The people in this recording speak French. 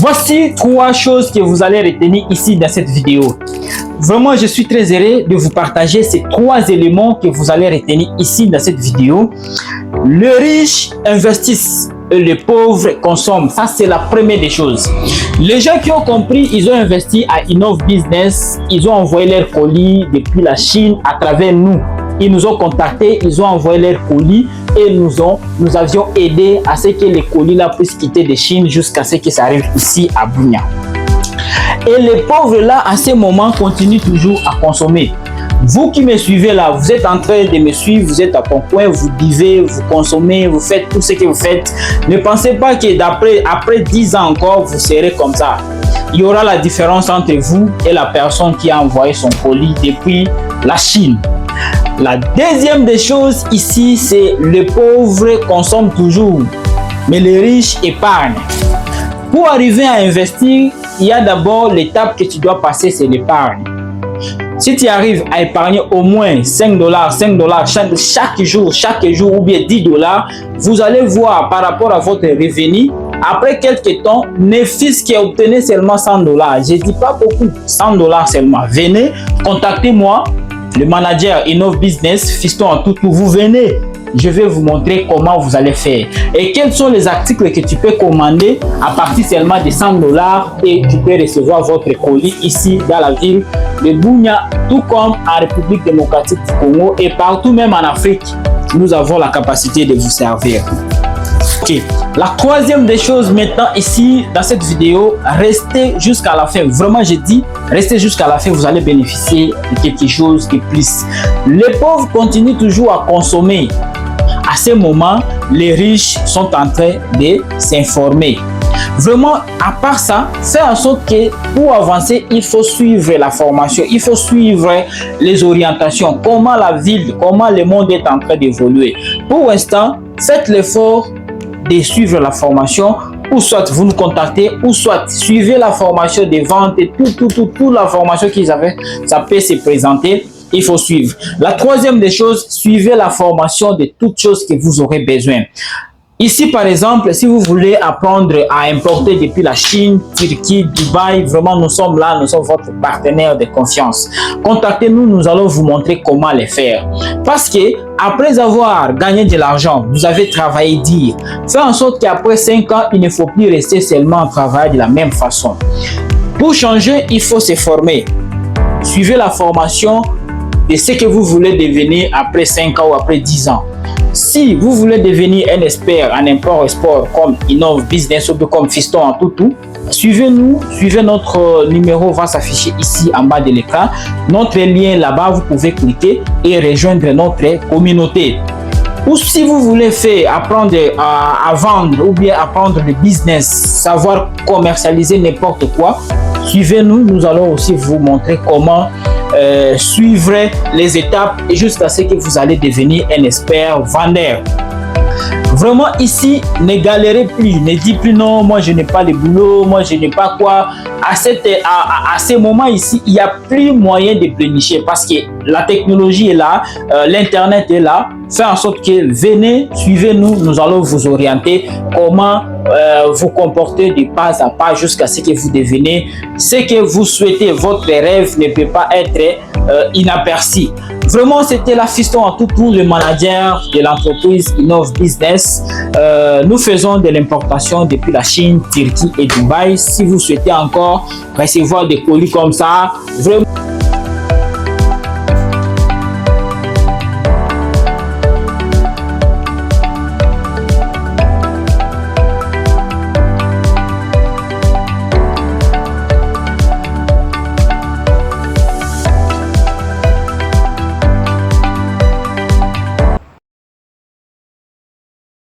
Voici 3 choses que vous allez retenir ici dans cette vidéo. Vraiment, je suis très heureux de vous partager ces 3 éléments que vous allez retenir ici dans cette vidéo. Les riches investissent et les pauvres consomment. Ça, c'est la première des choses. Les gens qui ont compris, ils ont investi à Innov Business. Ils ont envoyé leurs colis depuis la Chine à travers nous. Ils nous ont contactés, ils ont envoyé leurs colis et nous avions aidé à ce que les colis là puissent quitter de Chine jusqu'à ce que ça arrive ici à Bunia. Et les pauvres là, à ce moment, continuent toujours à consommer. Vous qui me suivez là, vous êtes en train de me suivre, vous êtes à ton coin, vous vivez, vous consommez, vous faites tout ce que vous faites. Ne pensez pas que après 10 ans encore, vous serez comme ça. Il y aura la différence entre vous et la personne qui a envoyé son colis depuis la Chine. La deuxième des choses ici, c'est les pauvres consomment toujours, mais les riches épargnent. Pour arriver à investir, il y a d'abord l'étape que tu dois passer, c'est l'épargne. Si tu arrives à épargner au moins $5 chaque jour ou bien $10, vous allez voir par rapport à votre revenu, après quelques temps, ne fût-ce qu'obtenez seulement $100. Je ne dis pas beaucoup, $100 seulement. Venez, contactez-moi, le manager Innov Business, Fiston en tout, vous venez. Je vais vous montrer comment vous allez faire et quels sont les articles que tu peux commander à partir seulement de $100 et tu peux recevoir votre colis ici dans la ville de Bunia, tout comme en République démocratique du Congo et partout même en Afrique. Nous avons la capacité de vous servir. Okay. La troisième des choses maintenant ici dans cette vidéo, restez jusqu'à la fin. Vraiment, je dis, restez jusqu'à la fin, vous allez bénéficier de quelque chose de plus. Les pauvres continuent toujours à consommer. À ce moment, les riches sont en train de s'informer. Vraiment, à part ça, faites en sorte que pour avancer, il faut suivre la formation, il faut suivre les orientations, comment la ville, comment le monde est en train d'évoluer. Pour l'instant, faites l'effort de suivre la formation, ou soit vous nous contactez, ou soit suivez la formation des ventes et toute la formation qu'ils avaient, ça peut se présenter. Il faut suivre. La troisième des choses, suivez la formation de toutes choses que vous aurez besoin. Ici, par exemple, si vous voulez apprendre à importer depuis la Chine, Turquie, Dubaï, vraiment, nous sommes là, nous sommes votre partenaire de confiance. Contactez-nous, nous allons vous montrer comment les faire. Parce que après avoir gagné de l'argent, vous avez travaillé dur. Faites en sorte qu'après 5 ans, il ne faut plus rester seulement en travaillant de la même façon. Pour changer, il faut se former. Suivez la formation de ce que vous voulez devenir après 5 ans ou après 10 ans. Si vous voulez devenir un expert en import-export comme Innov Business ou comme Fiston en tout, suivez-nous, suivez notre numéro, va s'afficher ici en bas de l'écran. Notre lien là-bas, vous pouvez cliquer et rejoindre notre communauté. Ou si vous voulez apprendre à vendre ou bien apprendre le business, savoir commercialiser n'importe quoi, suivez-nous, nous allons aussi vous montrer comment suivre les étapes et jusqu'à ce que vous allez devenir un expert vendeur. Vraiment ici, ne galérez plus, ne dites plus non, moi je n'ai pas de boulot, moi je n'ai pas quoi. À ce moment ici, il n'y a plus moyen de plénicher parce que la technologie est là, l'internet est là. Faites en sorte que venez, suivez-nous, nous allons vous orienter comment vous comporter de pas à pas jusqu'à ce que vous devenez ce que vous souhaitez. Votre rêve ne peut pas être inaperçu. Vraiment, c'était la Fiston en tout, le manager de l'entreprise Innov Business. Nous faisons de l'importation depuis la Chine, Turquie et Dubaï. Si vous souhaitez encore recevoir des colis comme ça, vraiment